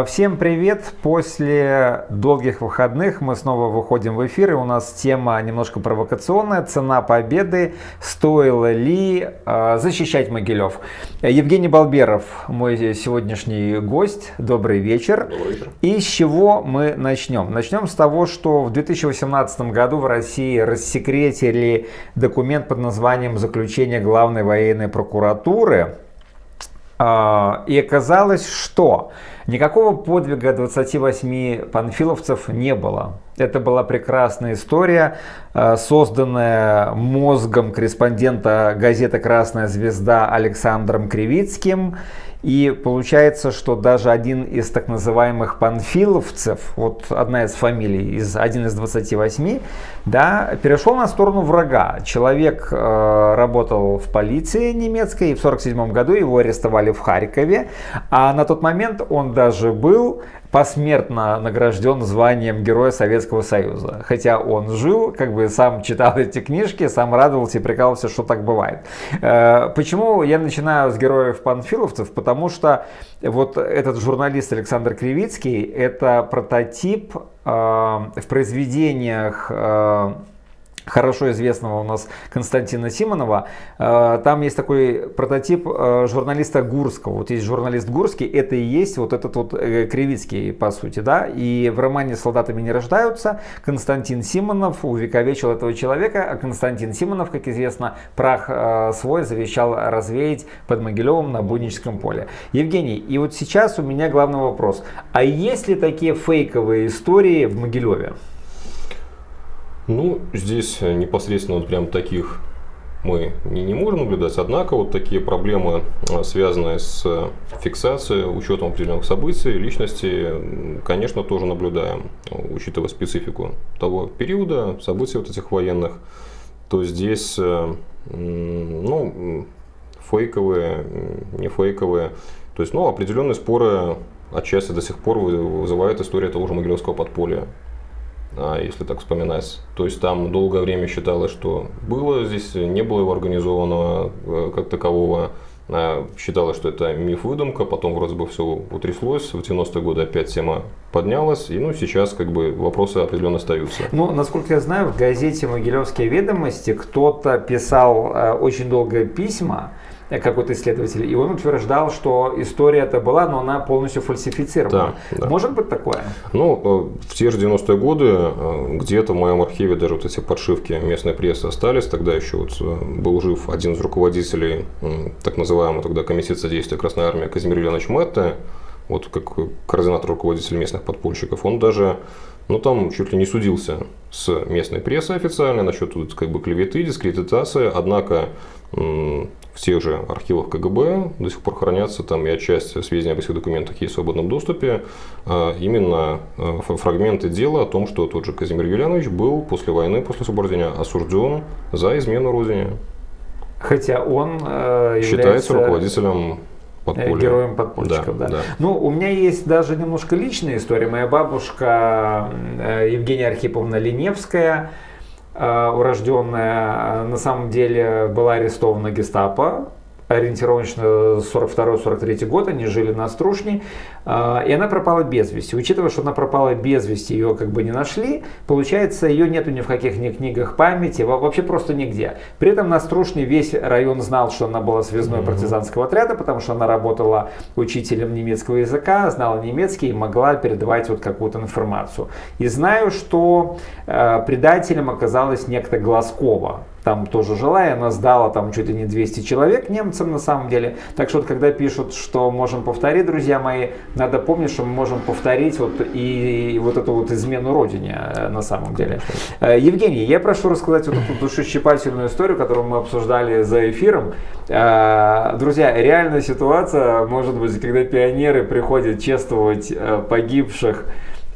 Всем привет! После долгих выходных мы снова выходим в эфир, и у нас тема немножко провокационная. Цена победы. Стоило ли защищать Могилев? Евгений Балберов, мой сегодняшний гость. Добрый вечер. Добрый вечер. И с чего мы начнем? Начнем с того, что в 2018 году в России рассекретили документ под названием «Заключение Главной военной прокуратуры». И оказалось, что никакого подвига 28 панфиловцев не было. Это была прекрасная история, созданная мозгом корреспондента газеты «Красная звезда» Александром Кривицким. И получается, что даже один из так называемых панфиловцев, вот одна из фамилий, один из 28, да, перешел на сторону врага. Человек работал в полиции немецкой, и в 1947 году его арестовали в Харькове. А на тот момент он даже был посмертно награжден званием Героя Советского Союза. Хотя он жил, как бы сам читал эти книжки, сам радовался и прикалывался, что так бывает. Почему я начинаю с героев панфиловцев? Потому что вот этот журналист Александр Кривицкий, это прототип в произведениях хорошо известного у нас Константина Симонова. Там есть такой прототип журналиста Гурского. Вот есть журналист Гурский, это и есть вот этот вот Кривицкий, по сути, да. И в романе «Солдатами не рождаются» Константин Симонов увековечил этого человека, а Константин Симонов, как известно, прах свой завещал развеять под Могилевым на Будническом поле. Евгений, и вот сейчас у меня главный вопрос. А есть ли такие фейковые истории в Могилеве? Ну, здесь непосредственно вот прям таких мы не можем наблюдать, однако вот такие проблемы, связанные с фиксацией, учетом определенных событий, личности, конечно, тоже наблюдаем, учитывая специфику того периода, событий вот этих военных, то здесь, ну, фейковые, не фейковые, то есть, ну, определенные споры отчасти до сих пор вызывает история того же Могилевского подполья. Если так вспоминать. То есть там долгое время считалось, что было здесь, не было его организованного как такового. Считалось, что это миф-выдумка, потом вроде бы все утряслось, в 90-е годы опять тема поднялась, и ну сейчас как бы вопросы определенно остаются. Ну, насколько я знаю, в газете «Могилевские ведомости» кто-то писал очень долго письма, какой-то исследователь, и он утверждал, что история это была, но она полностью фальсифицирована. Да. Может быть такое? Ну, в те же 90-е годы где-то в моем архиве даже вот эти подшивки местной прессы остались. Тогда еще вот был жив один из руководителей так называемого тогда Комитета содействия Красной Армии Казимир Ильянович Метте, вот как координатор руководитель местных подпольщиков. Он даже, ну, там чуть ли не судился с местной прессой официально насчет вот, как бы клеветы, дискредитации, однако в тех же архивах КГБ до сих пор хранятся там и отчасти сведения об этих документах есть в свободном доступе, именно фрагменты дела о том, что тот же Казимир Юлианович был после войны, после освобождения осужден за измену родине. Хотя он считается руководителем подполья. Героем подпольщиков, да. Ну, у меня есть даже немножко личная история. Моя бабушка Евгения Архиповна Леневская, урожденная, на самом деле была арестована гестапо, ориентировочно 42-43 год, они жили на Струшне, и она пропала без вести. Учитывая, что она пропала без вести, ее как бы не нашли, получается, ее нету ни в каких ни книгах памяти, вообще просто нигде. При этом на Струшне весь район знал, что она была связной партизанского отряда, потому что она работала учителем немецкого языка, знала немецкий и могла передавать вот какую-то информацию. И знаю, что предателем оказалась некто Глазкова. Там тоже жила, и она сдала там чуть ли не 200 человек немцам на самом деле. Так что вот когда пишут, что можем повторить, друзья мои, надо помнить, что мы можем повторить вот и вот эту вот измену родине на самом деле. Евгений, я прошу рассказать вот эту душещипательную историю, которую мы обсуждали за эфиром. Друзья, реальная ситуация может быть, когда пионеры приходят чествовать погибших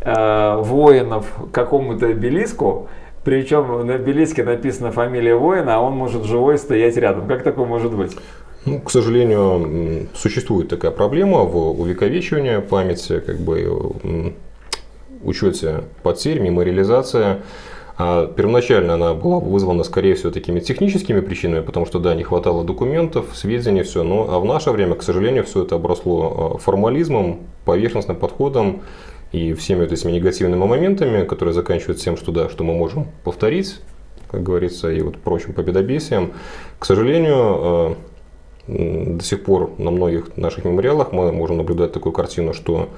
воинов к какому-то обелиску. Причем на обелиске написана фамилия воина, а он может живой стоять рядом. Как такое может быть? Ну, к сожалению, существует такая проблема в увековечивании памяти, как бы учете потерь, мемориализация. Первоначально она была вызвана, скорее всего, такими техническими причинами, потому что, да, не хватало документов, сведений, все. А в наше время, к сожалению, все это обросло формализмом, поверхностным подходом и всеми вот этими негативными моментами, которые заканчиваются тем, что, да, что мы можем повторить, как говорится, и вот прочим победобесием. К сожалению, до сих пор на многих наших мемориалах мы можем наблюдать такую картину, что,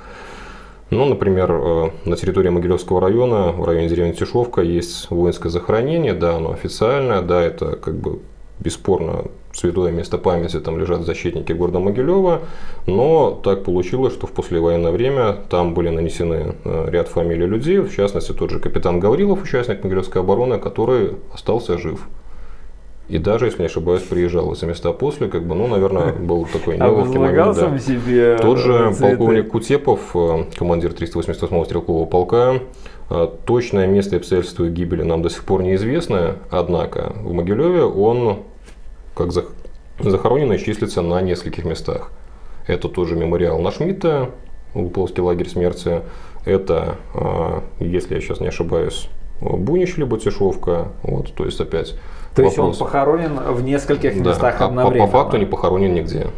ну, например, на территории Могилевского района, в районе деревни Тишовка, есть воинское захоронение, да, оно официальное, да, это как бы бесспорно святое место памяти, там лежат защитники города Могилева, но так получилось, что в послевоенное время там были нанесены ряд фамилий людей, в частности, тот же капитан Гаврилов, участник Могилевской обороны, который остался жив. И даже, если не ошибаюсь, приезжал из места после, как бы, ну, наверное, был такой неловкий момент. Да. Себе тот же полковник Кутепов, командир 388-го стрелкового полка, точное место и обстоятельства гибели нам до сих пор неизвестны, однако в Могилеве он, как захороненный, числится на нескольких местах. Это тот же мемориал Нашмидта, Луполовский лагерь смерти, это, если я сейчас не ошибаюсь, Бунич либо Тишовка, вот, то есть опять. То есть он похоронен в нескольких местах одновременно. По факту не похоронен нигде.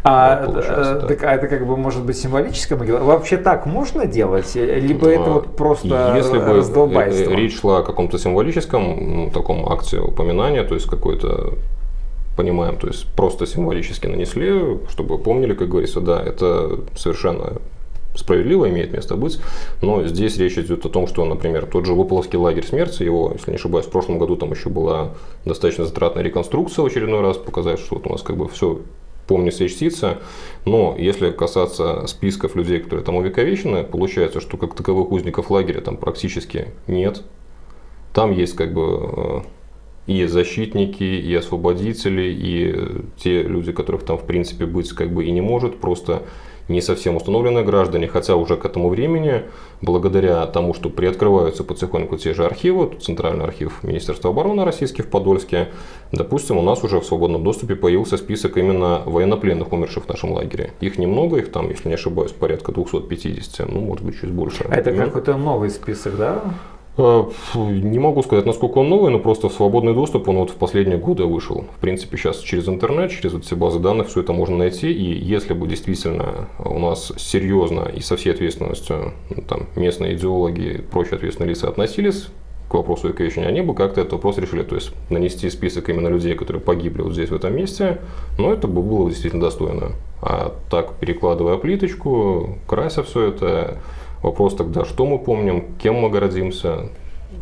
Так, это как бы может быть символическая могила? Вообще так можно делать? Либо это вот просто раздолбайство? Если бы речь шла о каком-то символическом таком акте упоминания, то есть какой-то, понимаем, то есть просто символически нанесли, чтобы помнили, как говорится, да, это совершенно справедливо, имеет место быть, но здесь речь идет о том, что, например, тот же Луполовский лагерь смерти, его, если не ошибаюсь, в прошлом году там еще была достаточно затратная реконструкция в очередной раз, показать, что вот у нас как бы все помнится и чтится, но если касаться списков людей, которые там увековечены, получается, что как таковых узников лагеря там практически нет. Там есть как бы и защитники, и освободители, и те люди, которых там в принципе быть как бы и не может, просто не совсем установленные граждане, хотя уже к этому времени, благодаря тому, что приоткрываются потихоньку те же архивы, Центральный архив Министерства обороны российский в Подольске, допустим, у нас уже в свободном доступе появился список именно военнопленных, умерших в нашем лагере. Их немного, их там, если не ошибаюсь, порядка 250, ну, может быть, чуть больше. А это какой-то новый список, да? Не могу сказать, насколько он новый, но просто в свободный доступ он вот в последние годы вышел. В принципе, сейчас через интернет, через вот все базы данных все это можно найти. И если бы действительно у нас серьезно и со всей ответственностью там, местные идеологи и прочие ответственные лица относились к вопросу увековечения, они бы как-то этот вопрос решили. То есть нанести список именно людей, которые погибли вот здесь, в этом месте, но это бы было действительно достойно. А так, перекладывая плиточку, крася все это, вопрос тогда, что мы помним, кем мы гордимся,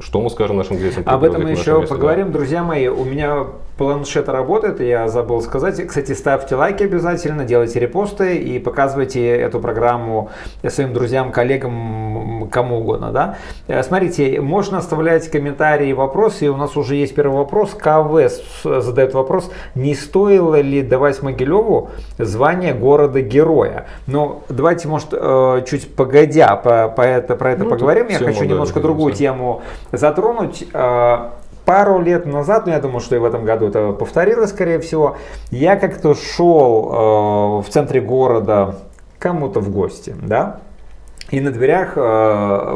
что мы скажем нашим детям. Об этом мы еще поговорим. Друзья мои, у меня планшет работает, я забыл сказать. Кстати, ставьте лайки обязательно, делайте репосты и показывайте эту программу своим друзьям, коллегам, кому угодно. Да? Смотрите, можно оставлять комментарии и вопросы. И у нас уже есть первый вопрос. КВ задает вопрос, не стоило ли давать Могилеву звание города-героя. Но давайте, может, чуть погодя про это поговорим. Я хочу немножко другую тему затронуть. Пару лет назад, я думаю, что и в этом году это повторилось, скорее всего, я как-то шел в центре города кому-то в гости, да, и на дверях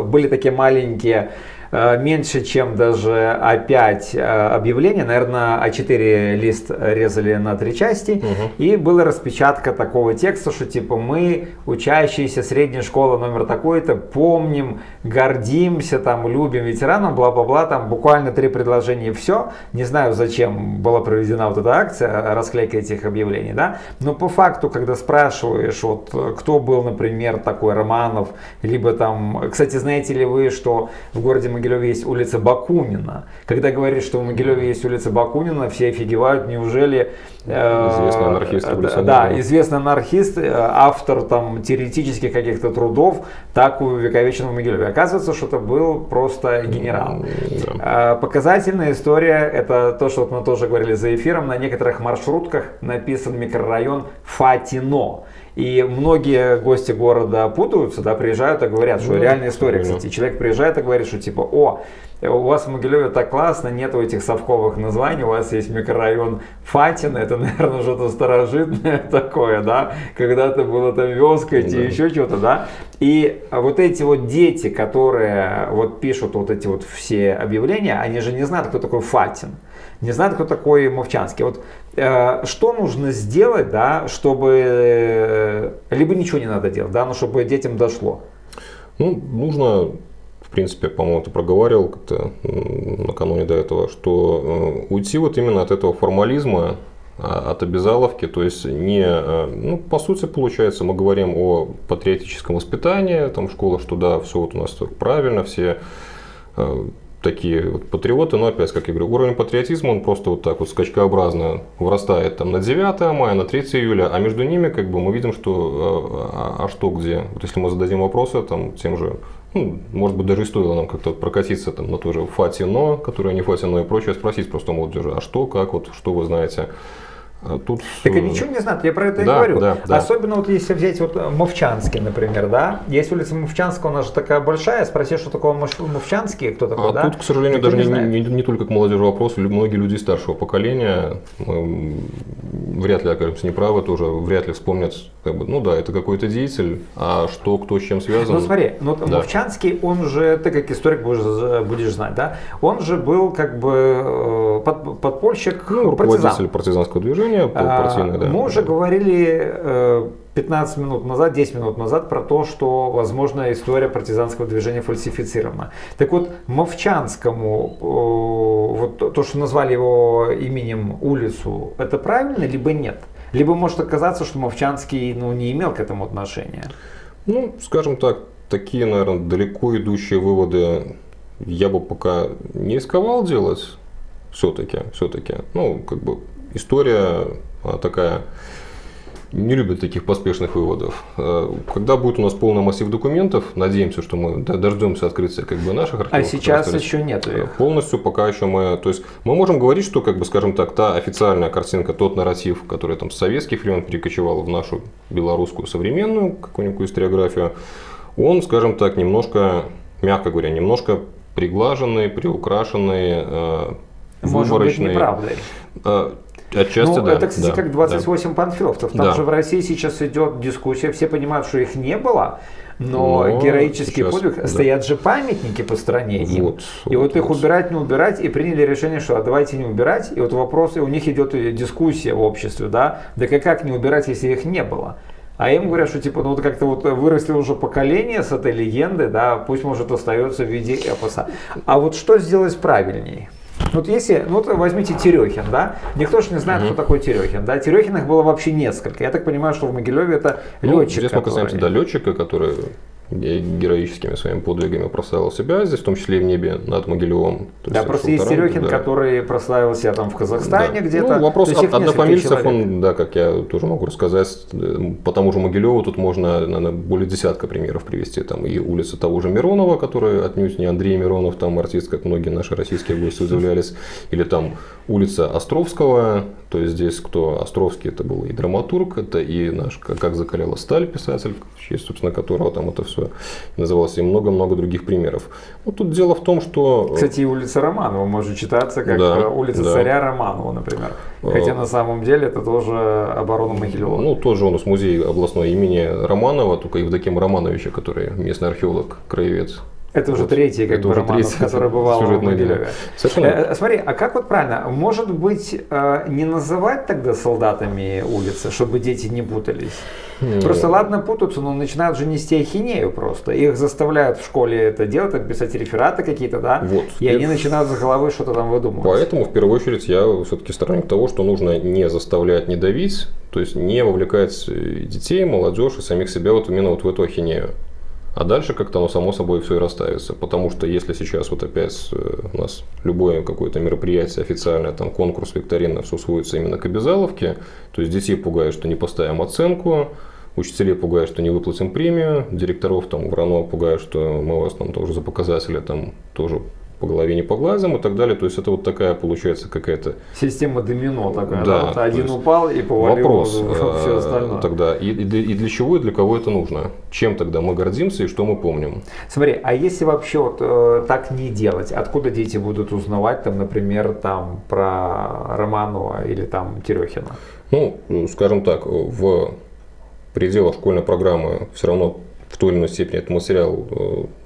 были такие маленькие, меньше, чем даже А5 объявления, наверное, А4 лист резали на 3 части, и была распечатка такого текста, что типа мы, учащиеся средней школы номер такой-то, помним, гордимся, там, любим ветеранов, бла-бла-бла, там буквально 3 предложения и все. Не знаю, зачем была проведена вот эта акция, расклейка этих объявлений, да, но по факту, когда спрашиваешь, вот, кто был, например, такой Романов, либо там, кстати, знаете ли вы, что в городе Могилеве есть улица Бакунина. Когда говоришь, что в Могилеве есть улица Бакунина, все офигевают, неужели... Известный анархист. Да, известный анархист, автор там теоретических каких-то трудов, так увековечен в Могилеве. Оказывается, что это был просто генерал. Показательная история, это то, что вот мы тоже говорили за эфиром, на некоторых маршрутках написан микрорайон Фатино. И многие гости города путаются, да, приезжают и говорят, что реальная история, кстати. Человек приезжает и говорит, что типа, у вас в Могилеве так классно, нету этих совковых названий, у вас есть микрорайон Фатино, это, наверное, что-то старожитное такое, да, когда-то было там Вёскать и еще что-то, да. И вот эти вот дети, которые вот пишут вот эти вот все объявления, они же не знают, кто такой Фатин, не знают, кто такой Мовчанский. Вот что нужно сделать, да, чтобы либо ничего не надо делать, да, но чтобы детям дошло? Ну, нужно, в принципе, по-моему, ты проговаривал как-то накануне до этого, что уйти вот именно от этого формализма, от обязаловки, то есть ну, по сути, получается, мы говорим о патриотическом воспитании, там в школах, что да, все вот у нас правильно, все такие вот патриоты, но опять, как я говорю, уровень патриотизма, он просто вот так вот скачкообразно вырастает там на 9 мая, на 3 июля, а между ними как бы мы видим, что что где. Вот если мы зададим вопросы там тем же, ну, может быть, даже и стоило нам как-то прокатиться там на то же Фатино, которое не Фатино и прочее, спросить просто молодежи, а что, как, вот, что вы знаете. Тут... Так и ничего не знают, я про это и говорю. Да. Особенно вот если взять вот Мовчанский, например, да, есть улица Мовчанского, она же такая большая, спроси, что такое Мовчанский, кто такой, да? Тут, к сожалению, даже не только к молодежи вопрос, многие люди старшего поколения, вряд ли окажемся неправы, тоже вряд ли вспомнят, как бы, ну да, это какой-то деятель, а что, кто с чем связан. Ну смотри, Мовчанский, он же, ты как историк будешь знать, да, он же был как бы подпольщик, руководитель партизанского движения. Мы уже говорили 15 минут назад, 10 минут назад про то, что, возможно, история партизанского движения фальсифицирована. Так вот, Мовчанскому, вот то, что назвали его именем улицу, это правильно, либо нет? Либо может оказаться, что Мовчанский не имел к этому отношения? Ну, скажем так, такие, наверное, далеко идущие выводы я бы пока не рисковал делать. Все-таки. Ну, как бы история такая, не любит таких поспешных выводов. Когда будет у нас полный массив документов, надеемся, что мы дождемся открытия как бы наших архивов. А сейчас еще нет их. Полностью пока еще мы... То есть мы можем говорить, что, как бы, скажем так, та официальная картинка, тот нарратив, который там с советских времен перекочевал в нашу белорусскую современную какую-нибудь историографию, он, скажем так, немножко, мягко говоря, немножко приглаженный, приукрашенный, может быть, неправдой. Отчасти, да. Это, кстати, как 28 панфиловцев. Там же в России сейчас идет дискуссия, все понимают, что их не было, но героический подвиг, стоят же памятники по стране им. Вот их убирать, не убирать, и приняли решение, что давайте не убирать. И вот вопрос, и у них идет дискуссия в обществе, да как не убирать, если их не было? А им говорят, что типа, вот как-то вот выросли уже поколение с этой легенды, да, пусть может остается в виде эпоса. А вот что сделать правильнее? Вот если, возьмите Терехин, да, никто же не знает, кто такой Терехин, да, Терехиных было вообще несколько. Я так понимаю, что в Могилеве это летчик. Здесь мы касаемся, летчика, который героическими своими подвигами прославил себя, здесь в том числе и в небе над Могилевом. Да, просто есть Терехин, который прославился там в Казахстане где-то. Ну, вопрос однофамильцев, он, как я тоже могу рассказать, по тому же Могилеву тут можно, наверное, более десятка примеров привести. Там и улица того же Миронова, который отнюдь не Андрей Миронов, там артист, как многие наши российские гости удивлялись, или там улица Островского, то есть здесь кто Островский, это был и драматург, это и наш «Как закаляла сталь» писатель, в честь, собственно, которого там это все называлось, и много-много других примеров. Вот тут дело в том, что... Кстати, и улица Романова может читаться как улица царя Романова, например. Хотя на самом деле это тоже оборона Могилева. Ну, тоже у нас музей областной имени Романова, только Евдокима Романовича, который местный археолог, краевед. Это уже третий, как бы, Романов, который бывал в Могилеве. Смотри, а как вот правильно, может быть, не называть тогда солдатами улицы, чтобы дети не путались? Просто ладно путаются, но начинают же нести ахинею просто. Их заставляют в школе это делать, писать рефераты какие-то, да? И они начинают за головой что-то там выдумывать. Поэтому, в первую очередь, я все-таки сторонник того, что нужно не заставлять, не давить, то есть не вовлекать детей, молодежь и самих себя вот именно вот в эту ахинею. А дальше как-то оно само собой все и расставится. Потому что если сейчас вот опять у нас любое какое-то мероприятие официальное, там конкурс, викторина, все сводится именно к обязаловке, то есть детей пугают, что не поставим оценку, учителей пугают, что не выплатим премию, директоров там в РАНО пугают, что мы вас там тоже за показатели там тоже по голове не поглазим и так далее. То есть это вот такая получается какая-то... Система домино такая, да? Вот один упал и повалил вопрос, все остальное. Тогда, и для чего и для кого это нужно? Чем тогда мы гордимся и что мы помним? Смотри, а если вообще вот так не делать, откуда дети будут узнавать, там, например, там, про Романова или там Терехина? Ну, скажем так, в пределах школьной программы все равно в той или иной степени этот материал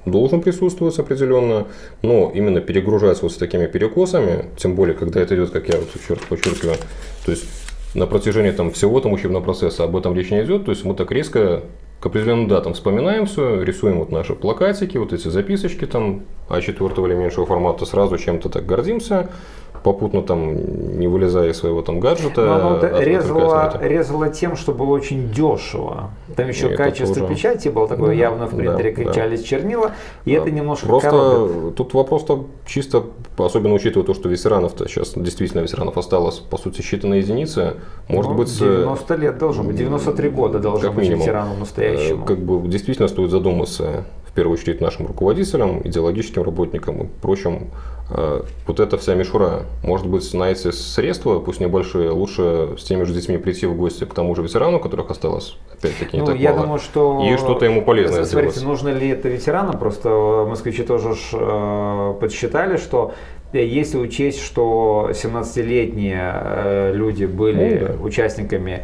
должен присутствовать определенно, но именно перегружать вот с такими перекосами, тем более, когда это идет, как я вот еще раз подчеркиваю, то есть на протяжении там, всего там учебного процесса об этом речь не идет, то есть мы так резко к определенным датам вспоминаем все, рисуем вот наши плакатики, вот эти записочки там А4 или меньшего формата, сразу чем-то так гордимся, попутно там не вылезая из своего там гаджета. Но оно резало тем, что было очень дешево. Там еще качество печати было такое, явно в принтере кончались чернила, и это немножко просто коробит. Тут вопрос-то чисто, особенно учитывая то, что ветеранов-то сейчас действительно ветеранов осталось, по сути, считанные единицы. Может быть, 90 лет должен быть, 93 года должен быть ветераном настоящему. Как бы действительно стоит задуматься, в первую очередь, нашим руководителям, идеологическим работникам и прочим. Вот эта вся мишура, может быть, на эти средства, пусть небольшие, лучше с теми же детьми прийти в гости к тому же ветерану, которых осталось, опять-таки, не так я мало, думаю, что и что-то ему полезное смотрите, сделать. нужно ли это ветеранам? Просто москвичи тоже подсчитали, что если учесть, что 17-летние люди были участниками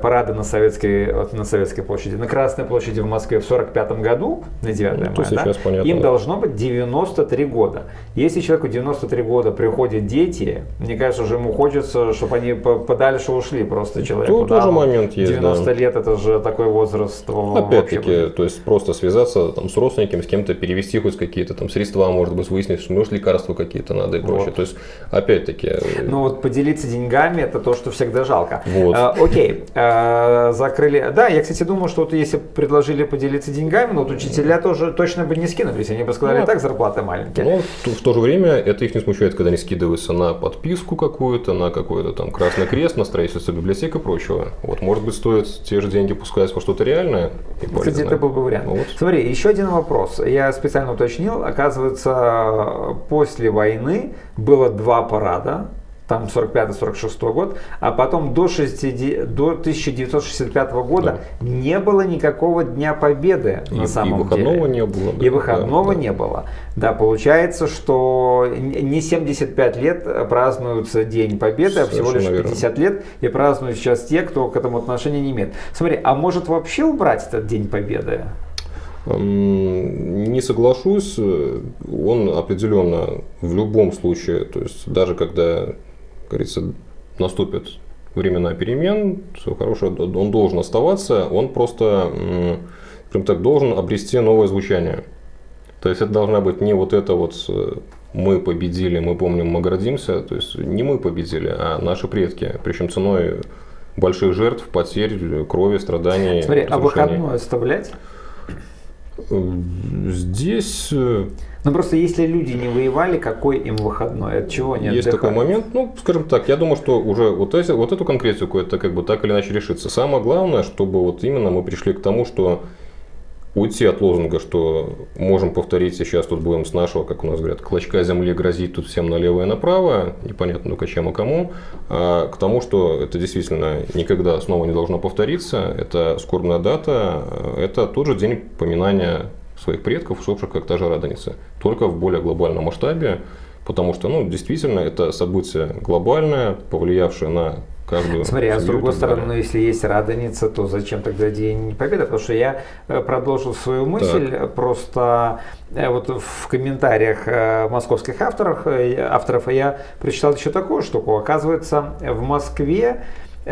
парада на Советской площади, на Красной площади в Москве в 1945 году, на 9 мая, им должно быть 93 года. Если человеку 93 года приходят дети, мне кажется, уже ему хочется, чтобы они подальше ушли просто человеку. Тут тоже момент есть, 90 лет это же такой возраст. Опять-таки, то есть просто связаться там, с родственниками, с кем-то, перевести хоть какие-то там средства, может быть, выяснить, что может лекарства какие-то надо и прочее. То есть, опять-таки... Ну вот поделиться деньгами, это то, что всегда жалко. Вот. Окей. Закрыли. Да, я, кстати, думаю, что вот если предложили поделиться деньгами, но вот учителя тоже точно бы не скинулись. Они бы сказали, так зарплаты маленькие. Но в то же время это их не смущает, когда они скидываются на подписку какую-то, на какой-то там Красный Крест, на строительство библиотек и прочего. Вот, может быть, стоит те же деньги пускать во что-то реальное и полезное. Кстати, это был бы вариант. Вот. Смотри, еще один вопрос. Я специально уточнил. Оказывается, после войны было 2 парада. Там 45-46 год, а потом до 1965 года не было никакого Дня Победы на самом деле. И выходного не было. И выходного не было. Да, получается, что не 75 лет празднуется День Победы, а всего лишь 50 лет, и празднуют сейчас те, кто к этому отношения не имеет. Смотри, а может вообще убрать этот День Победы? Не соглашусь, он определенно в любом случае, то есть даже когда, как говорится, наступят времена перемен, все хорошо, он должен оставаться, он просто, скажем так, должен обрести новое звучание. То есть это должна быть не вот это вот мы победили, мы помним, мы гордимся, то есть не мы победили, а наши предки, причем ценой больших жертв, потерь, крови, страданий. Смотри, а выходной оставлять? Здесь... Ну просто если люди не воевали, какой им выходной? От чего они Есть такой момент, ну, скажем так, я думаю, что уже вот эту конкретику это как бы так или иначе решится. Самое главное, чтобы вот именно мы пришли к тому, что уйти от лозунга, что можем повторить, сейчас тут будем с нашего, как у нас говорят, клочка земли грозить тут всем налево и направо, непонятно только чем и кому, а к тому, что это действительно никогда снова не должно повториться, это скорбная дата, это тот же день поминания своих предков, усопших как та же Радоница, только в более глобальном масштабе, потому что, ну, действительно, это событие глобальное, повлиявшее на каждую. Смотри, а с другой стороны, ну, если есть Радоница, то зачем тогда День Победы? Потому что я продолжил свою мысль, просто вот в комментариях московских авторов я прочитал еще такую штуку. Оказывается, в Москве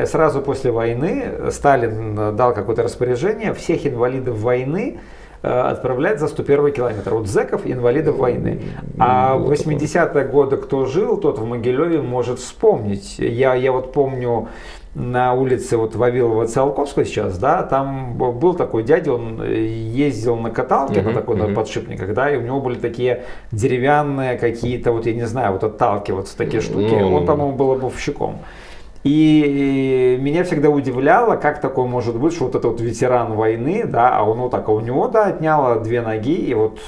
сразу после войны Сталин дал какое-то распоряжение всех инвалидов войны отправлять за 101 километр. Вот зэков, инвалидов войны. А в 80-е годы кто жил, тот в Могилеве может вспомнить. Я вот помню на улице вот Вавилова Циолковского сейчас, да, там был такой дядя, он ездил на каталке, на такой на подшипниках, да, и у него были такие деревянные какие-то, вот я не знаю, вот отталкиваться такие штуки. Он, по-моему, был обувщиком. И меня всегда удивляло, как такое может быть, что вот этот вот ветеран войны, да, а он вот так, а у него, да, отняло 2 ноги, и вот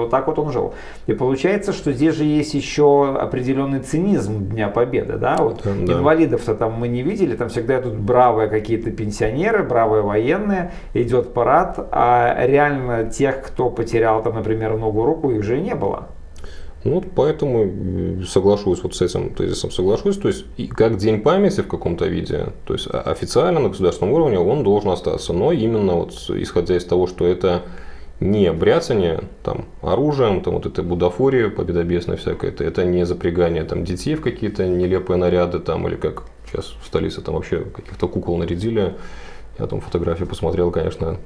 так вот он жил. И получается, что здесь же есть еще определенный цинизм Дня Победы, да, вот да. инвалидов-то там мы не видели, там всегда идут бравые какие-то пенсионеры, бравые военные, идет парад, а реально тех, кто потерял там, например, ногу, руку, их же не было. Ну, вот поэтому соглашусь вот с этим тезисом, соглашусь. То есть, и как День памяти в каком-то виде, то есть официально на государственном уровне он должен остаться. Но именно вот исходя из того, что это не бряцание там, оружием, там, вот это будафория победобесная всякая, это не запрягание там, детей в какие-то нелепые наряды, там, или как сейчас в столице там вообще каких-то кукол нарядили. Я там фотографии посмотрел, конечно,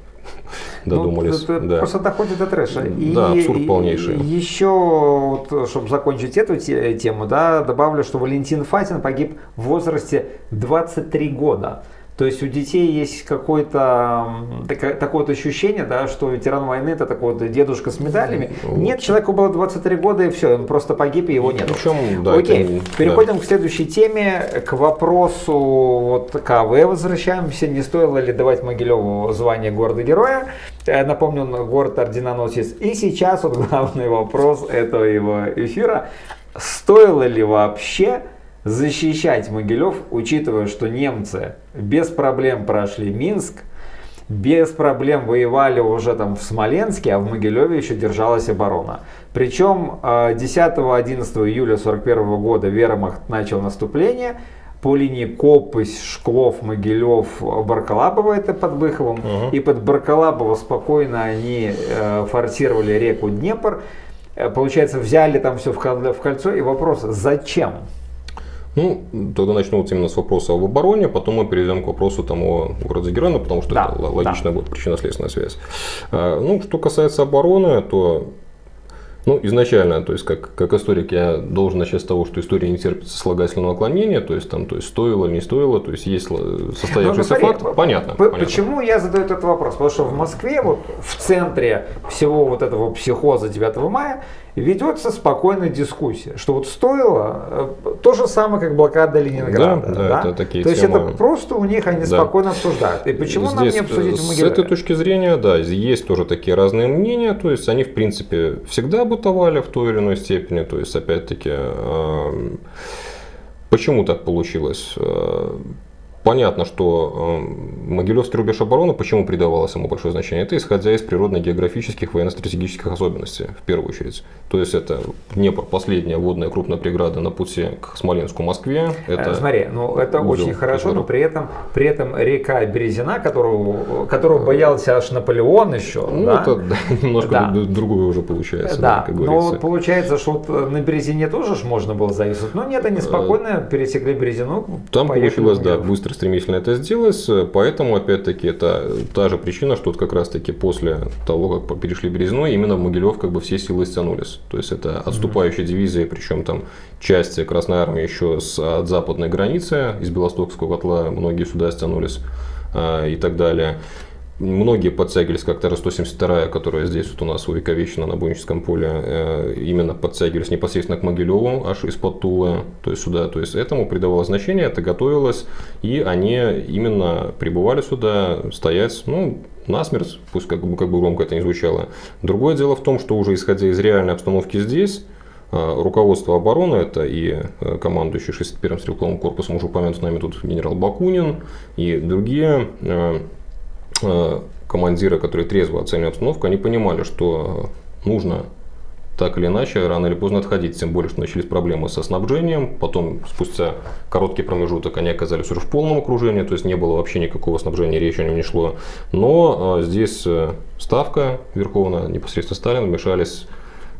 додумались. Ну, да. Просто доходит до трэша. Да, абсурд полнейший. Еще, вот, чтобы закончить эту тему, да, добавлю, что Валентин Фатин погиб в возрасте 23 года. То есть у детей есть какое-то такое вот ощущение, да, что ветеран войны это такой вот дедушка с медалями. Вот. Нет, человеку было 23 года и все, он просто погиб и его нет. Причем, да, окей, переходим к следующей теме, к вопросу вот КВ возвращаемся. Не стоило ли давать Могилеву звание города-героя? Напомню, он город-орденоносец. И сейчас вот главный вопрос этого его эфира. Стоило ли вообще защищать Могилев, учитывая, что немцы без проблем прошли Минск, без проблем воевали уже там в Смоленске, а в Могилеве еще держалась оборона. Причем 10-11 июля 1941 года вермахт начал наступление по линии Копысь, Шклов, Могилев, Баркалабово, это под Быховым, и под Баркалабово спокойно они форсировали реку Днепр. Получается, взяли там все в кольцо, и вопрос, зачем? Ну, тогда начну вот именно с вопроса об обороне, потом мы перейдем к вопросу там, о городе-героя, потому что да, это логичная будет причинно-следственная связь. Ну, что касается обороны, то изначально, то есть как историк, я должен начать с того, что история не терпит сослагательного наклонения, то есть стоило или не стоило, то есть состоявшийся факт, понятно. Почему я задаю этот вопрос? Потому что в Москве, вот в центре всего вот этого психоза 9 мая, ведется спокойная дискуссия, что вот стоило то же самое, как блокада Ленинграда. Да, это такие то есть темы. это просто у них они спокойно обсуждают. И почему нам не обсудить в Могилеве? С этой точки зрения, да, есть тоже такие разные мнения, то есть они в принципе всегда бытовали в той или иной степени, то есть опять-таки почему так получилось? Понятно, что Могилевский рубеж обороны, почему придавалось ему большое значение, это исходя из природно-географических военно-стратегических особенностей, в первую очередь. То есть это Днепр, последняя водная крупная преграда на пути к Смоленску, Москве. Смотри, это очень хорошо, но при этом река Березина, которую боялся аж Наполеон еще. Ну, да? Это немножко другое уже получается. Да, но вот получается, что вот на Березине тоже можно было зависнуть, но нет, они спокойно пересекли Березину. Там получилось, да, быстро, стремительно это сделать, поэтому, опять-таки, это та же причина, что вот как раз-таки после того, как перешли Березину, именно в Могилев как бы все силы стянулись. То есть это отступающая дивизия, причем там части Красной Армии еще от западной границы, из Белостокского котла, многие сюда стянулись и так далее. Многие подтягивались, как ТР-172, которая здесь вот у нас увековечена на Буйническом поле, именно подтягивались непосредственно к Могилеву, аж из-под Тулы, то есть сюда. То есть этому придавалось значение, это готовилось, и они именно прибывали сюда стоять, насмерть, пусть как бы громко это не звучало. Другое дело в том, что уже исходя из реальной обстановки здесь, руководство обороны, это и командующий 61-м стрелковым корпусом, уже упомянут нами тут генерал Бакунин, и другие командиры, которые трезво оценивали обстановку, они понимали, что нужно так или иначе рано или поздно отходить, тем более, что начались проблемы со снабжением, потом спустя короткий промежуток они оказались уже в полном окружении, то есть не было вообще никакого снабжения, речи о нем не шло, но здесь Ставка Верховная, непосредственно Сталин, вмешались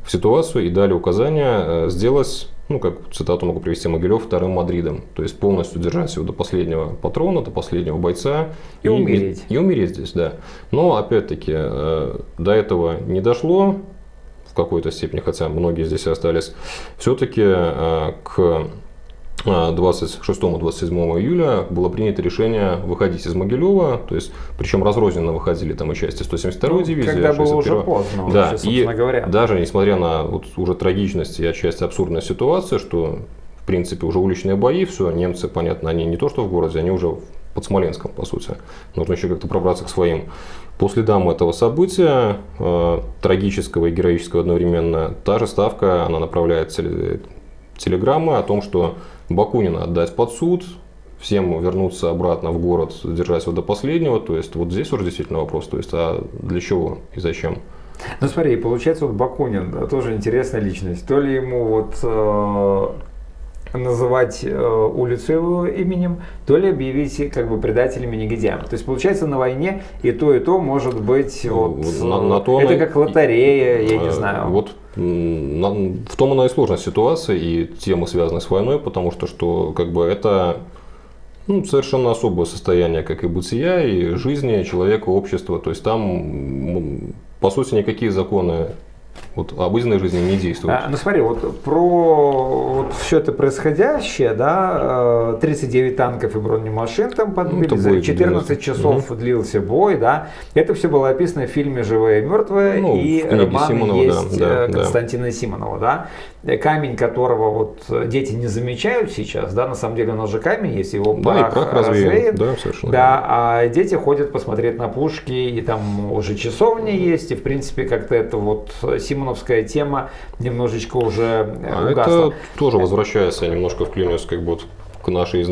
в ситуацию и дали указания сделать, как цитату могу привести, Могилев вторым Мадридом. То есть полностью держать его до последнего патрона, до последнего бойца. И умереть. И умереть здесь, да. Но опять-таки до этого не дошло в какой-то степени, хотя многие здесь остались. Все-таки к 26-27 июля было принято решение выходить из Могилева, то есть, причем разрозненно выходили там и части 172-й дивизии. Когда было уже поздно, да, собственно говоря. Даже несмотря на уже трагичность и отчасти абсурдную ситуацию, что в принципе, уже уличные бои, все, немцы, понятно, они не то что в городе, они уже под Смоленском, по сути. Нужно еще как-то пробраться к своим. По следам этого события, трагического и героического одновременно, та же Ставка, она направляет телеграммы о том, что Бакунина отдать под суд, всем вернуться обратно в город, держать его до последнего. То есть вот здесь уже действительно вопрос, то есть, а для чего и зачем? Ну смотри, получается, вот Бакунин тоже интересная личность. То ли ему вот называть улицу его именем, то ли объявить как бы предателями, негодяем. То есть получается на войне и то может быть вот, это как лотерея, я не знаю. Вот в том она и сложность ситуации и темы, связанные с войной, потому что как бы это совершенно особое состояние, как и бытия, и жизни человека, общества. То есть там, по сути, никакие законы вот обыденной жизни не действует. Ну смотри, вот про все это происходящее, да, 39 танков и бронемашин там подбили, за 14 часов длился бой, да, это все было описано в фильме «Живое и мертвое», и роман есть Константина Симонова, да, камень, которого вот дети не замечают сейчас, да, на самом деле он же камень, если его прах развеет, да, а дети ходят посмотреть на пушки, и там уже часовня есть, и в принципе как-то это вот симоновская тема немножечко уже угасла. Это тоже возвращается, я немножко вклинюсь как бы вот к нашей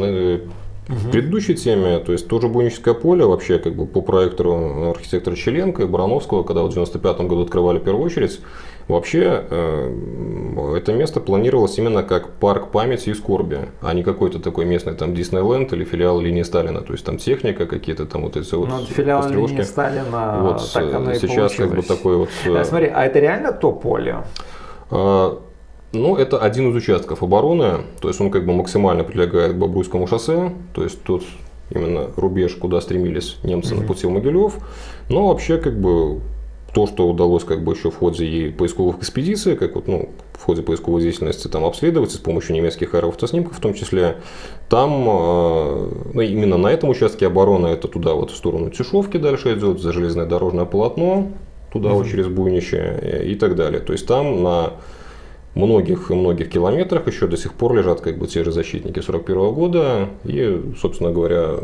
предыдущей теме, то есть тоже Буйническое поле вообще как бы по проекту архитектора Челенко и Барановского, когда в 1995 году открывали в первую очередь, вообще это место планировалось именно как парк памяти и скорби, а не какой-то такой местный там Диснейленд или филиал линии Сталина, то есть там техника, какие-то там вот эти вот филиал линии Сталина, вот так оно и сейчас получилось. Как бы такой вот. Смотри, а это реально то поле? Ну, это один из участков обороны, то есть он как бы максимально прилегает к Бобруйскому шоссе, то есть тот именно рубеж, куда стремились немцы на пути в Могилев. Но вообще как бы то, что удалось как бы еще в ходе и поисковых экспедиций, как вот, в ходе поисковой деятельности там обследовать с помощью немецких аэрофотоснимков в том числе, там именно на этом участке обороны это туда вот в сторону Тишовки дальше идет, за железное дорожное полотно, туда вот через Буйнище и так далее. То есть там на многих и многих километрах еще до сих пор лежат как бы те же защитники 1941 года. И, собственно говоря,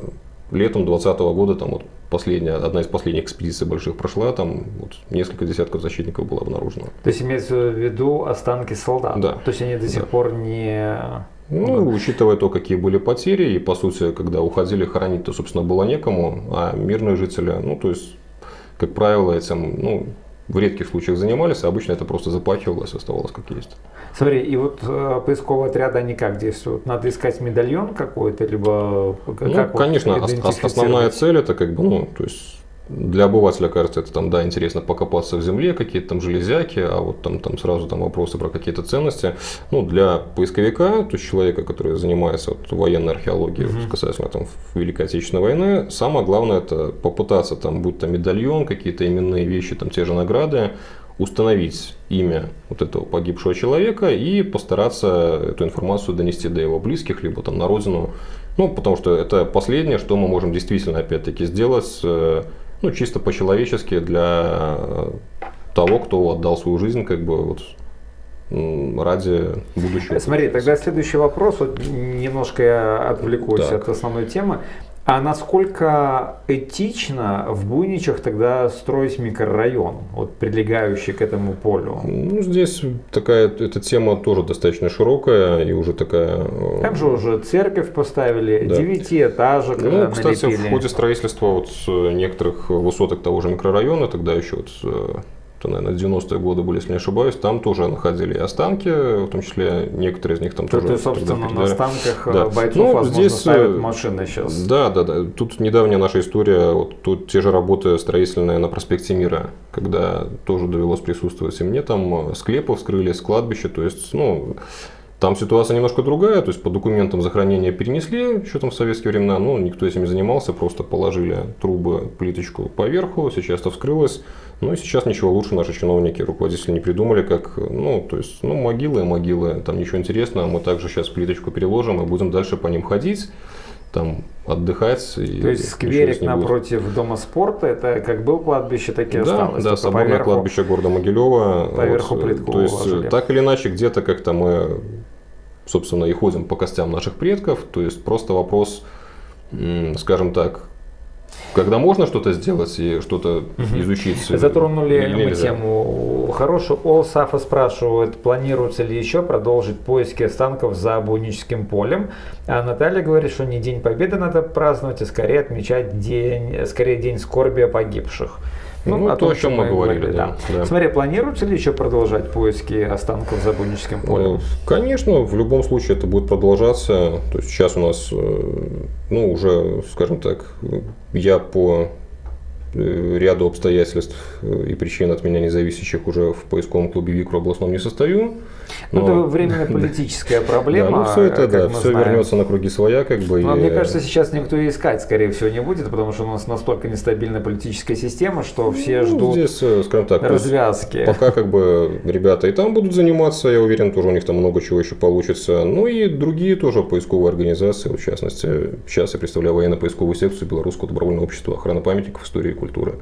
летом 2020 года там вот одна из последних экспедиций больших прошла, там вот несколько десятков защитников было обнаружено. То есть имеется в виду останки солдат? Да. То есть они до сих пор не... Учитывая то, какие были потери, и по сути, когда уходили, хоронить-то, собственно, было некому, а мирные жители, то есть, как правило, этим, в редких случаях занимались, а обычно это просто запахивалось, оставалось как есть. Смотри, и вот поисковые отряды, они как действуют? Надо искать медальон какой-то, либо как конечно, основная цель это как бы, то есть для обывателя кажется, это там, да, интересно покопаться в земле, какие-то там железяки, а вот там сразу там вопросы про какие-то ценности. Для поисковика, то есть человека, который занимается военной археологией, касательно там Великой Отечественной войны, самое главное это попытаться там, будь то медальон, какие-то именные вещи, там те же награды, установить имя вот этого погибшего человека и постараться эту информацию донести до его близких, либо там на родину. Потому что это последнее, что мы можем действительно опять-таки сделать, чисто по-человечески для того, кто отдал свою жизнь как бы вот ради будущего. Смотри, тогда следующий вопрос, вот немножко я отвлекусь от основной темы. А насколько этично в Буйничах тогда строить микрорайон, вот прилегающий к этому полю? Здесь эта тема тоже достаточно широкая и уже такая... Там же уже церковь поставили, 9-этажек налепили. Кстати, в ходе строительства некоторых высоток того же микрорайона, тогда еще это, наверное, 90-е годы были, если не ошибаюсь, там тоже находили останки, в том числе некоторые из них там тоже... То есть, собственно, на останках бойцов, возможно, ставят машины сейчас. Да. Тут недавняя наша история, тут те же работы строительные на проспекте Мира, когда тоже довелось присутствовать и мне, там склепы вскрылись, кладбище, то есть, там ситуация немножко другая, то есть по документам захоронения перенесли еще там в советские времена, никто этим не занимался, просто положили трубы, плиточку поверху, сейчас это вскрылось, и сейчас ничего лучше наши чиновники, руководители не придумали, как, могилы и могилы, там ничего интересного, мы также сейчас плиточку переложим и будем дальше по ним ходить, там отдыхать. То есть скверик напротив Дома спорта, это как был кладбище, так и осталось. Да, соборное кладбище города Могилева. Поверху плитку то есть уложили. Так или иначе, где-то как-то мы собственно, и ходим по костям наших предков. То есть просто вопрос, скажем так, когда можно что-то сделать и что-то изучить. Затронули мы тему хорошую. Олсафа спрашивает, планируется ли еще продолжить поиски останков за Буническим полем. А Наталья говорит, что не День Победы надо праздновать, а скорее отмечать день скорби о погибших. Ну, то, о чем мы говорили, да. Смотри, планируется ли еще продолжать поиски останков за Буническим полем? Конечно, в любом случае это будет продолжаться. То есть сейчас у нас, уже, скажем так, я по ряду обстоятельств и причин от меня независящих уже в поисковом клубе ВИКРу областном не состою. Но это временная политическая проблема. Все это, все вернется на круги своя, как бы. Но мне кажется, сейчас никто и искать, скорее всего, не будет, потому что у нас настолько нестабильная политическая система, что все ждут здесь, скажем так, развязки. Пока как бы ребята и там будут заниматься, я уверен, тоже у них там много чего еще получится. Ну и другие тоже поисковые организации, в частности, сейчас я представляю военно-поисковую секцию Белорусского добровольного общества охраны памятников истории и культуры.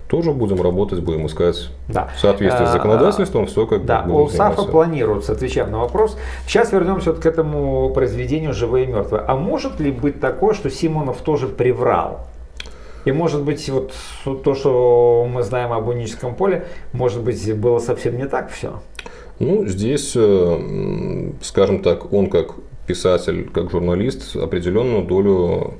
Тоже будем работать, будем искать в соответствии с законодательством, все как бы. Олсафа планируется, отвечаем на вопрос. Сейчас вернемся к этому произведению «Живые и мертвые». А может ли быть такое, что Симонов тоже приврал? И может быть, вот то, что мы знаем о Буническом поле, может быть, было совсем не так все? Здесь, скажем так, он как писатель, как журналист определенную долю,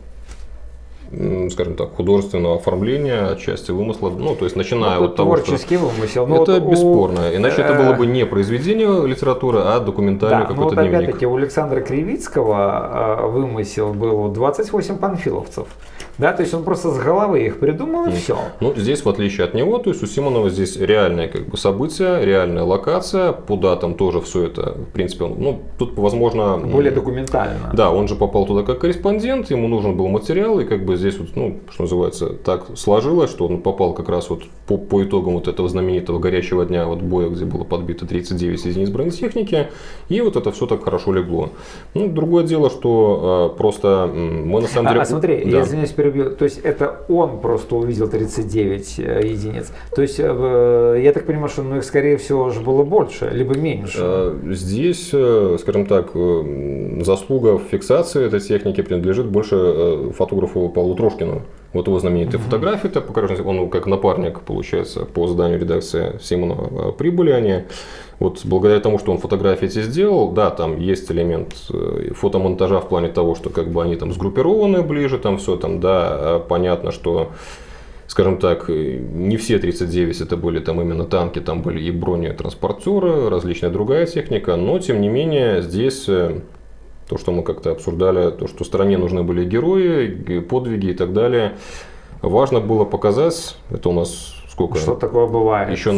скажем так, художественного оформления, отчасти вымысла, то есть начиная от того, что... Творческий вымысел. Это бесспорно. Иначе это было бы не произведение литературы, а документальный какой-то дневник. Опять-таки у Александра Кривицкого вымысел был 28 панфиловцев. Да, то есть он просто с головы их придумал и все. Здесь, в отличие от него, то есть у Симонова здесь реальное как бы событие, реальная локация, по датам тоже все это, в принципе, тут, возможно... Более документально. Да, он же попал туда как корреспондент, ему нужен был материал, и как бы здесь, что называется, так сложилось, что он попал как раз вот по итогам вот этого знаменитого горячего дня боя, где было подбито 39 единиц бронетехники, и вот это все так хорошо легло. Другое дело, что просто мы на самом деле... Смотри, я извиняюсь, то есть это он просто увидел 39 единиц. То есть я так понимаю, что их скорее всего уже было больше, либо меньше. Здесь, скажем так, заслуга в фиксации этой техники принадлежит больше фотографу Павлу Трошкину. Вот его знаменитые фотографии, он как напарник, получается, по заданию редакции Симонова прибыли они. Вот благодаря тому, что он фотографии эти сделал, да, там есть элемент фотомонтажа в плане того, что как бы они там сгруппированы ближе, там все там, да, понятно, что, скажем так, не все 39 это были там именно танки, там были и бронетранспортеры, различная другая техника, но тем не менее здесь... То, что мы как-то обсуждали, то, что стране нужны были герои, подвиги и так далее. Важно было показать, это у нас сколько? Что такое бывает? Еще,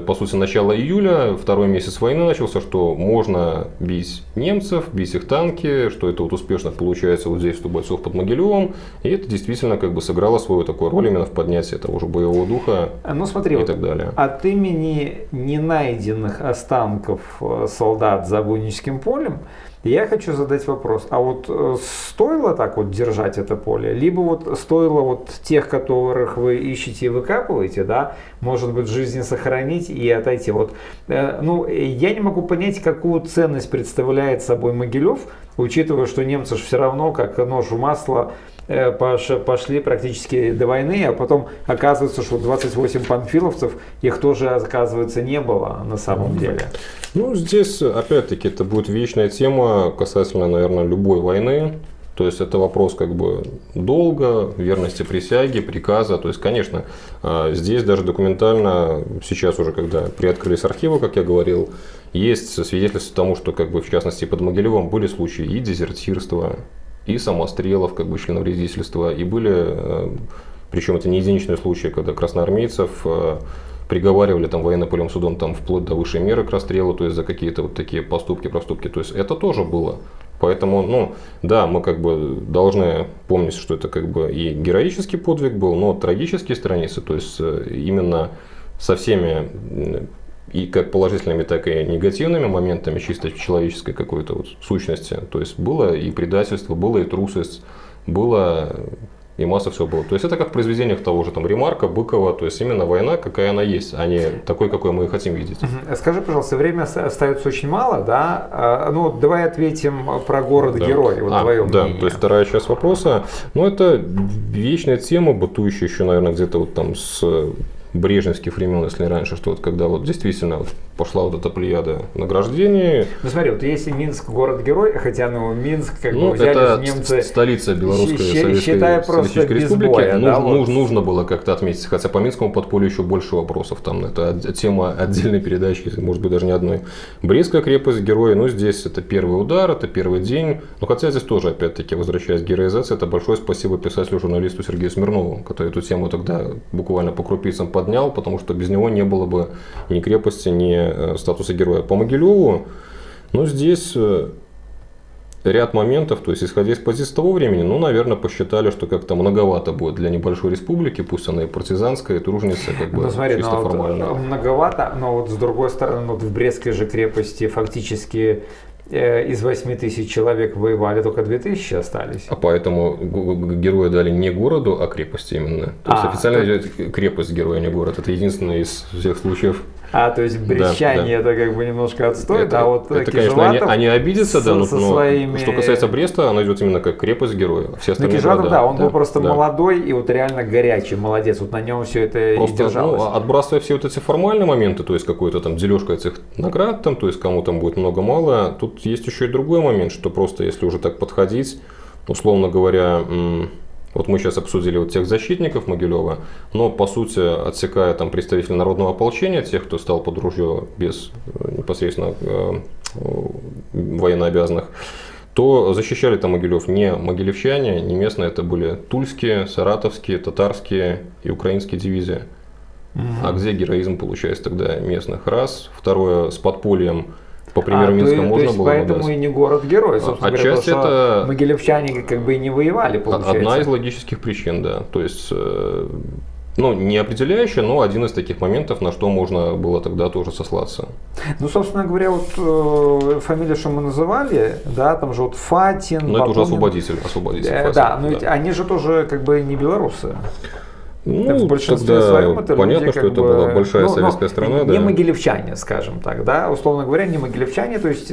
по сути, начало июля, второй месяц войны начался, что можно бить немцев, бить их танки, что это вот успешно получается вот здесь, у бойцов под Могилевым. И это действительно как бы сыграло свою такую роль именно в поднятии того же боевого духа и так далее. От имени ненайденных останков солдат за Буническим полем я хочу задать вопрос, а вот стоило так вот держать это поле, либо вот стоило вот тех, которых вы ищете и выкапываете, да, может быть, жизни сохранить и отойти. Вот, я не могу понять, какую ценность представляет собой Могилев, учитывая, что немцы же все равно, как нож в масло, пошли практически до войны, а потом оказывается, что 28 панфиловцев, их тоже, оказывается, не было на самом деле. Здесь, опять-таки, это будет вечная тема касательно, наверное, любой войны. То есть это вопрос как бы долга, верности присяге, приказа. То есть, конечно, здесь даже документально, сейчас уже, когда приоткрылись архивы, как я говорил, есть свидетельство тому, что, как бы, в частности, под Могилевым были случаи и дезертирства, и самострелов, как бы членовредительства, и были, причем это не единичные случаи, когда красноармейцев приговаривали там военно-полевым судом там вплоть до высшей меры к расстрелу, то есть за какие-то вот такие поступки, проступки, то есть это тоже было. Поэтому, да, мы как бы должны помнить, что это как бы и героический подвиг был, но трагические страницы, то есть именно со всеми и как положительными, так и негативными моментами чисто человеческой какой-то вот сущности. То есть было и предательство, было и трусость, было и масса всего было. То есть это как в произведениях того же там Ремарка, Быкова, то есть именно война, какая она есть, а не такой, какой мы хотим видеть. Скажи, пожалуйста, время остается очень мало, да? Ну, давай ответим про город-герой, вот твое мнение. То есть вторая часть вопроса, ну, это вечная тема, бытующая еще, наверное, где-то вот там с брежневских времен, если раньше, что вот когда вот действительно вот пошла вот эта плеяда награждений. Ну смотри, вот если Минск город-герой, хотя Минск как бы взяли это немцы, столица Белорусской Советской Республики, нужно было как-то отметить, хотя по Минскому подполью еще больше вопросов, там это тема отдельной передачи, может быть даже не одной. Брестская крепость, герои, здесь это первый удар, это первый день, хотя здесь тоже опять-таки, возвращаясь к героизации, это большое спасибо писателю-журналисту Сергею Смирнову, который эту тему тогда буквально по крупицам поднял, потому что без него не было бы ни крепости, ни статуса героя. По Могилеву, здесь ряд моментов, то есть исходя из позиции того времени, наверное, посчитали, что как-то многовато будет для небольшой республики, пусть она и партизанская, и труженица, как бы чисто формально. Многовато, но вот с другой стороны, в Брестской же крепости фактически из 8 тысяч человек воевали, только 2000 остались. А поэтому героя дали не городу, а крепости именно. То есть официально крепость героя, а не город. Это единственный из всех случаев. То есть брестчане это как бы немножко отстой, а вот это, конечно, они обидятся, но что касается Бреста, она идет именно как крепость героя. Все остальные города, он был просто молодой и вот реально горячий, молодец, вот на нем все это просто, и держалось. Отбрасывая все вот эти формальные моменты, то есть какой-то там дележка этих наград, то есть кому там будет много-мало, тут есть еще и другой момент, что просто если уже так подходить, условно говоря, вот мы сейчас обсудили вот тех защитников Могилева, но по сути, отсекая там представителей народного ополчения, тех, кто стал под ружье без непосредственно военнообязанных, то защищали там Могилев не могилевчане, не местные, это были тульские, саратовские, татарские и украинские дивизии. А где героизм, получается, тогда местных? Раз. Второе, с подпольем. По примеру Минска можно было поэтому и не город-герой, собственно говоря, потому что могилевчане как бы и не воевали, получается. Одна из логических причин, да. То есть, не определяющая, но один из таких моментов, на что можно было тогда тоже сослаться. Собственно говоря, вот фамилия, что мы называли, да, там же вот Фатин. Но это уже освободитель Фатин, да, но ведь они же тоже как бы не белорусы. В большинстве тогда своем это понятно, люди, что это была большая советская страна. Не могилевчане, скажем так, да, условно говоря, не могилевчане, то есть,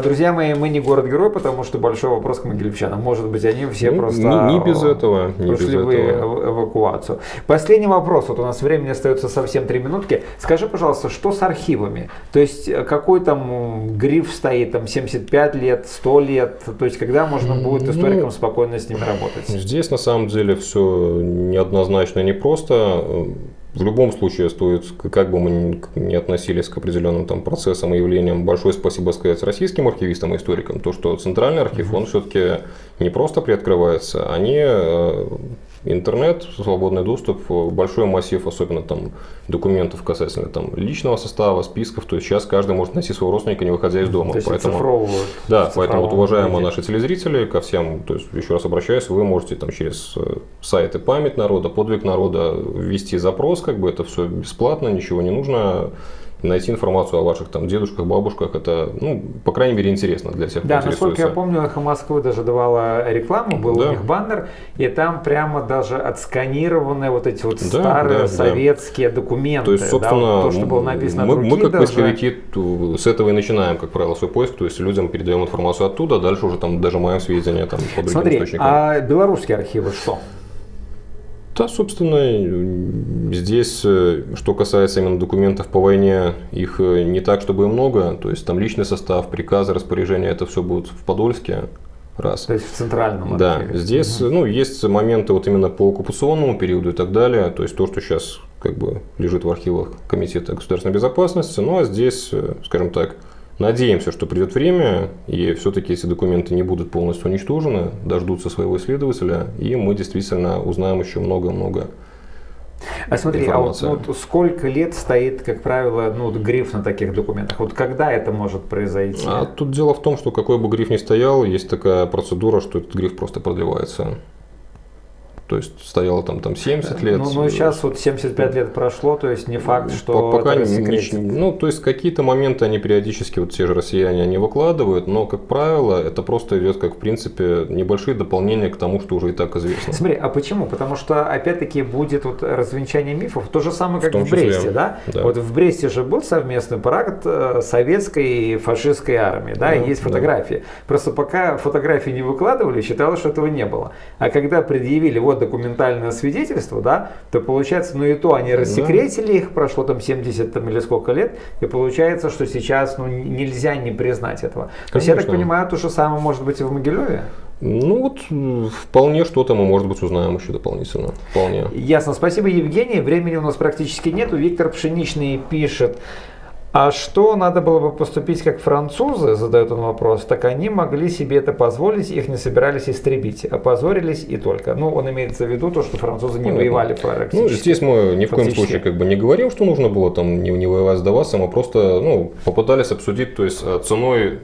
друзья мои, мы не город-герой, потому что большой вопрос к могилевчанам. Может быть, они все просто не без этого, прошли эвакуацию. Последний вопрос, вот у нас времени остается совсем 3 минутки. Скажи, пожалуйста, что с архивами? То есть, какой там гриф стоит, там 75 лет, 100 лет, то есть, когда можно будет историкам спокойно с ними работать? Здесь на самом деле все неоднозначно и непросто. В любом случае стоит, как бы мы ни относились к определенным там процессам и явлениям, большое спасибо сказать российским архивистам и историкам, то, что Центральный архив, он все-таки не просто приоткрывается, интернет, свободный доступ, большой массив, особенно там документов касательно там личного состава, списков, то есть сейчас каждый может найти своего родственника, не выходя из дома. Поэтому, поэтому вот, уважаемые наши телезрители, ко всем, то есть еще раз обращаюсь, вы можете там через сайты «Память народа», «Подвиг народа» ввести запрос, как бы это все бесплатно, ничего не нужно. Найти информацию о ваших там дедушках, бабушках, это, по крайней мере, интересно для всех, кто интересуется. Да, насколько я помню, «Эхо Москвы» даже давала рекламу, был у них баннер, и там прямо даже отсканированы вот эти вот старые советские документы. То есть, собственно, то, что было написано от руки. Мы как поисковики с этого и начинаем, как правило, свой поиск, то есть людям передаем информацию оттуда, дальше уже там дожимаем сведения там, по другим источникам. А белорусские архивы что? Да, собственно, здесь, что касается именно документов по войне, их не так, чтобы и много. То есть там личный состав, приказы, распоряжения, это все будет в Подольске. Раз. То есть в центральном архиве. Да, здесь есть моменты вот именно по оккупационному периоду и так далее. То есть то, что сейчас как бы лежит в архивах Комитета государственной безопасности. Ну а здесь, скажем так, надеемся, что придет время, и все-таки эти документы не будут полностью уничтожены, дождутся своего исследователя, и мы действительно узнаем еще много-много А смотри, вот сколько лет стоит, как правило, гриф на таких документах? Вот когда это может произойти? Тут дело в том, что какой бы гриф ни стоял, есть такая процедура, что этот гриф просто продлевается. То есть стояло там 70 лет. Ну, сейчас вот 75 лет прошло, то есть не факт, что пока это рассекретится. ну, то есть какие-то моменты они периодически, вот те же россияне, они выкладывают, но, как правило, это просто идет, как в принципе, небольшие дополнения к тому, что уже и так известно. Смотри, а почему? Потому что, опять-таки, будет вот развенчание мифов, то же самое, как в Бресте, да? Вот в Бресте же был совместный парад советской и фашистской армии, да, и есть фотографии. Просто пока фотографии не выкладывали, считалось, что этого не было. А когда предъявили вот документальное свидетельство, да, то получается, ну и то они рассекретили их, прошло там 70 там, или сколько лет, и получается, что сейчас ну, нельзя не признать этого. То есть, я так понимаю, то же самое может быть и в Могилеве? Ну вот, вполне что-то мы, может быть, узнаем еще дополнительно. Вполне. Ясно. Спасибо, Евгений. Времени у нас практически нету. Виктор Пшеничный пишет. А что надо было бы поступить как французы, задает он вопрос, так они могли себе это позволить, их не собирались истребить, опозорились и только. Ну, он имеется в виду то, что французы не воевали практически. Ну, здесь мы ни в коем случае как бы не говорим, что нужно было там не воевать, сдаваться, мы просто ну, попытались обсудить, то есть ценой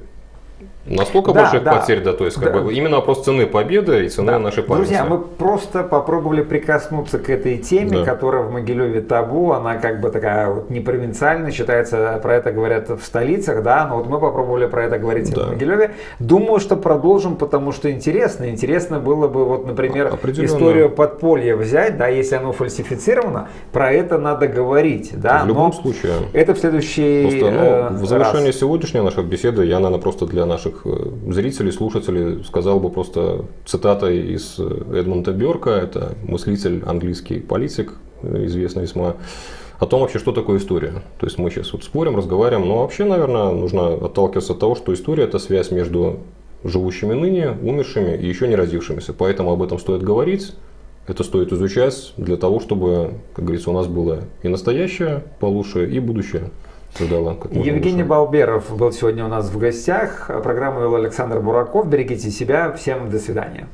настолько больших потерь, да, то есть как бы именно вопрос цены победы и цены нашей памяти. Друзья, мы просто попробовали прикоснуться к этой теме, которая в Могилеве табу, она как бы такая вот не провинциальная, считается, про это говорят в столицах, да, но вот мы попробовали про это говорить в Могилеве. Думаю, что продолжим, потому что интересно. Интересно было бы вот, например, историю подполья взять, да, если оно фальсифицировано, про это надо говорить, да. В любом случае. Это в следующий просто, в завершении сегодняшней нашей беседы я, наверное, просто для наших зрителей, слушателей сказал бы просто цитатой из Эдмунда Бёрка, это мыслитель, английский политик, известный весьма, о том вообще, что такое история. То есть мы сейчас вот спорим, разговариваем, но вообще, наверное, нужно отталкиваться от того, что история – это связь между живущими ныне, умершими и еще не родившимися. Поэтому об этом стоит говорить, это стоит изучать для того, чтобы, как говорится, у нас было и настоящее получше, и будущее. Евгений Балберов был сегодня у нас в гостях. Программу вел Александр Бураков. Берегите себя. Всем до свидания.